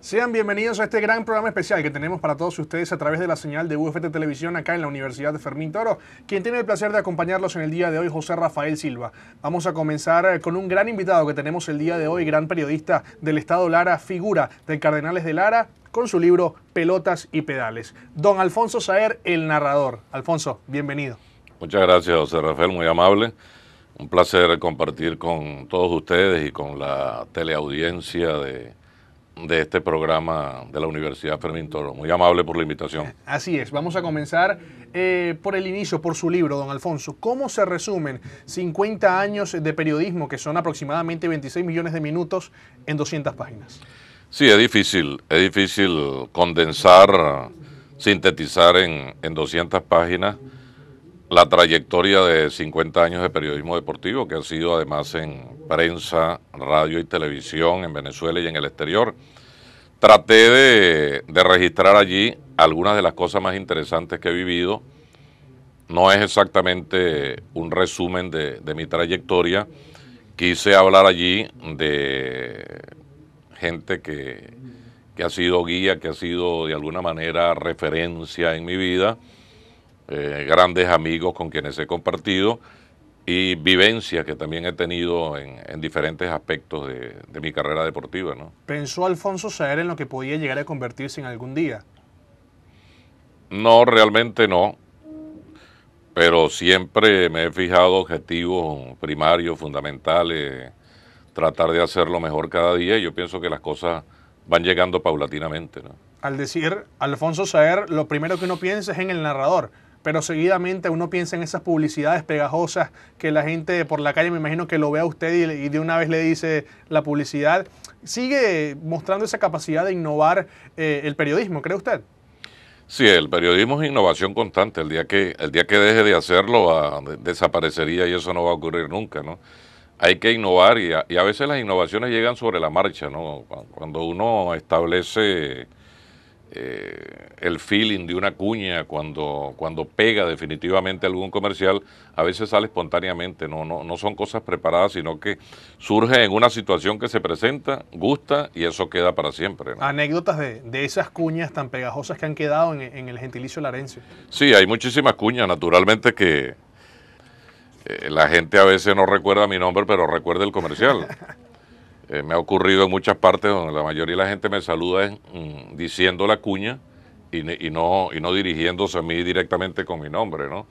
Sean bienvenidos a este gran programa especial que tenemos para todos ustedes a través de la señal de UFT Televisión acá en la Universidad de Fermín Toro. Quien tiene el placer de acompañarlos en el día de hoy, José Rafael Silva. Vamos a comenzar con un gran invitado que tenemos el día de hoy, gran periodista del Estado Lara, figura del Cardenales de Lara, con su libro Pelotas y Pedales. Don Alfonso Saer, el narrador. Alfonso, bienvenido. Muchas gracias, José Rafael, muy amable. Un placer compartir con todos ustedes y con la teleaudiencia de este programa de la Universidad Fermín Toro. Muy amable por la invitación. Así es, vamos a comenzar por el inicio, por su libro, don Alfonso. ¿Cómo se resumen 50 años de periodismo, que son aproximadamente 26 millones de minutos, en 200 páginas? Sí, es difícil condensar, sintetizar en 200 páginas la trayectoria de 50 años de periodismo deportivo, que ha sido además en prensa, radio y televisión en Venezuela y en el exterior. Traté de registrar allí algunas de las cosas más interesantes que he vivido. No es exactamente un resumen de mi trayectoria. Quise hablar allí de gente que ha sido guía, que ha sido de alguna manera referencia en mi vida, grandes amigos con quienes he compartido y vivencias que también he tenido en diferentes aspectos de mi carrera deportiva, ¿no? ¿Pensó Alfonso Saer en lo que podía llegar a convertirse en algún día? No, realmente no, pero siempre me he fijado objetivos primarios, fundamentales, tratar de hacerlo mejor cada día, y yo pienso que las cosas van llegando paulatinamente, ¿no? Al decir Alfonso Saer, lo primero que uno piensa es en el narrador, pero seguidamente uno piensa en esas publicidades pegajosas que la gente por la calle, me imagino que lo ve a usted y de una vez le dice la publicidad. ¿Sigue mostrando esa capacidad de innovar el periodismo, cree usted? Sí, el periodismo es innovación constante. El día que deje de hacerlo, desaparecería, y eso no va a ocurrir nunca, ¿no? Hay que innovar y a veces las innovaciones llegan sobre la marcha, ¿no? Cuando uno establece el feeling de una cuña, cuando pega definitivamente algún comercial, a veces sale espontáneamente, no son cosas preparadas, sino que surge en una situación que se presenta, gusta y eso queda para siempre, ¿no? Anécdotas de esas cuñas tan pegajosas que han quedado en el gentilicio larense. Sí, hay muchísimas cuñas, naturalmente que la gente a veces no recuerda mi nombre, pero recuerda el comercial. Me ha ocurrido en muchas partes donde la mayoría de la gente me saluda diciendo la cuña y no dirigiéndose a mí directamente con mi nombre, ¿no?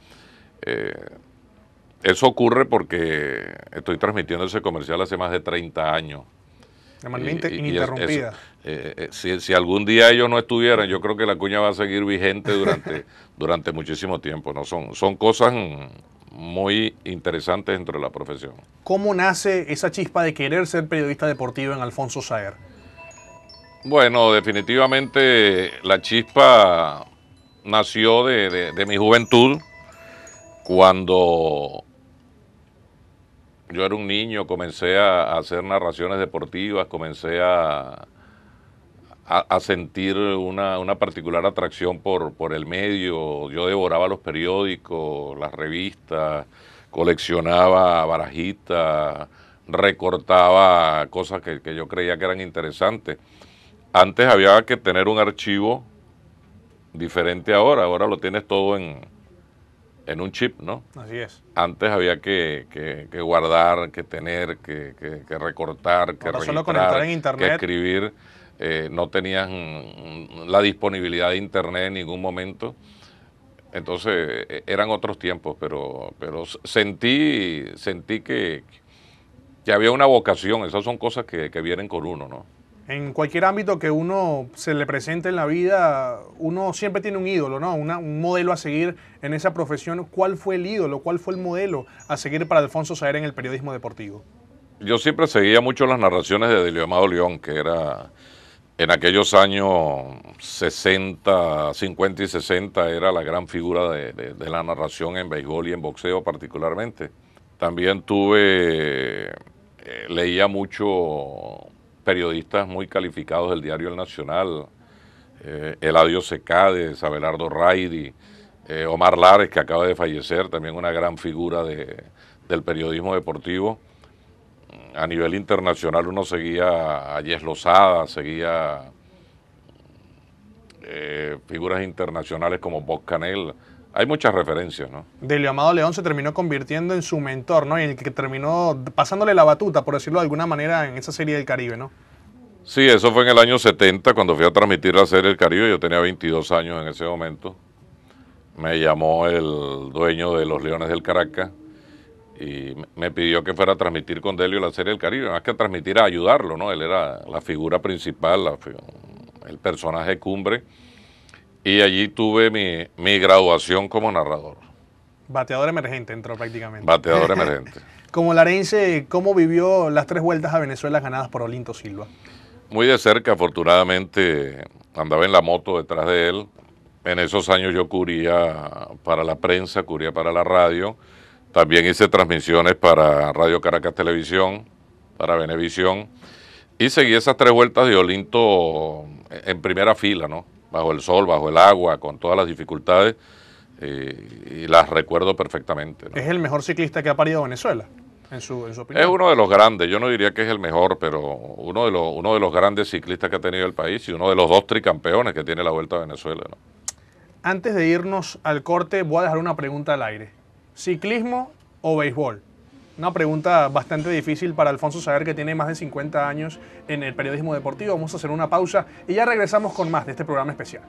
Eso ocurre porque estoy transmitiendo ese comercial hace más de 30 años. De manera ininterrumpida. Si algún día ellos no estuvieran, yo creo que la cuña va a seguir vigente durante muchísimo tiempo, ¿no? Son cosas muy interesantes dentro de la profesión. ¿Cómo nace esa chispa de querer ser periodista deportivo en Alfonso Saer? Bueno, definitivamente la chispa nació de mi juventud, cuando yo era un niño, comencé a hacer narraciones deportivas, comencé a sentir una particular atracción por el medio. Yo devoraba los periódicos, las revistas, coleccionaba barajitas, recortaba cosas que yo creía que eran interesantes. Antes había que tener un archivo diferente ahora lo tienes todo en un chip, ¿no? Así es. Antes había que guardar, que tener, que recortar, que ahora registrar, solo conectar en internet, que escribir. No tenías la disponibilidad de internet en ningún momento. Entonces eran otros tiempos, pero sentí que había una vocación. Esas son cosas que vienen con uno, ¿no? En cualquier ámbito que uno se le presente en la vida, uno siempre tiene un ídolo, ¿no? Un modelo a seguir en esa profesión. ¿Cuál fue el ídolo? ¿Cuál fue el modelo a seguir para Alfonso Saer en el periodismo deportivo? Yo siempre seguía mucho las narraciones de Delio Amado León, que era en aquellos años 60, 50 y 60, era la gran figura de la narración en béisbol y en boxeo particularmente. También leía mucho periodistas muy calificados del diario El Nacional, Eladio Secades, Abelardo Raydi, Omar Lares, que acaba de fallecer, también una gran figura del periodismo deportivo. A nivel internacional uno seguía a Yes Lozada, seguía figuras internacionales como Bob Canel. Hay muchas referencias, ¿no? Delio Amado León se terminó convirtiendo en su mentor, ¿no? Y en el que terminó pasándole la batuta, por decirlo de alguna manera, en esa serie del Caribe, ¿no? Sí, eso fue en el año 70, cuando fui a transmitir la serie del Caribe. Yo tenía 22 años en ese momento. Me llamó el dueño de los Leones del Caracas y me pidió que fuera a transmitir con Delio la serie del Caribe, más que a transmitir, a ayudarlo, ¿no? Él era la figura principal, el personaje cumbre, y allí tuve mi graduación como narrador. Bateador emergente entró prácticamente. Bateador emergente. Como larense, ¿cómo vivió las 3 vueltas a Venezuela ganadas por Olinto Silva? Muy de cerca, afortunadamente, andaba en la moto detrás de él. En esos años yo cubría para la prensa, cubría para la radio. También hice transmisiones para Radio Caracas Televisión, para Venevisión. Y seguí esas 3 vueltas de Olinto en primera fila, ¿no? Bajo el sol, bajo el agua, con todas las dificultades. Y las recuerdo perfectamente, ¿no? ¿Es el mejor ciclista que ha parido Venezuela, en su opinión? Es uno de los grandes, yo no diría que es el mejor, pero uno de los grandes ciclistas que ha tenido el país y uno de los 2 tricampeones que tiene la Vuelta a Venezuela, ¿no? Antes de irnos al corte, voy a dejar una pregunta al aire. ¿Ciclismo o béisbol? Una pregunta bastante difícil para Alfonso Saer, que tiene más de 50 años en el periodismo deportivo. Vamos a hacer una pausa y ya regresamos con más de este programa especial.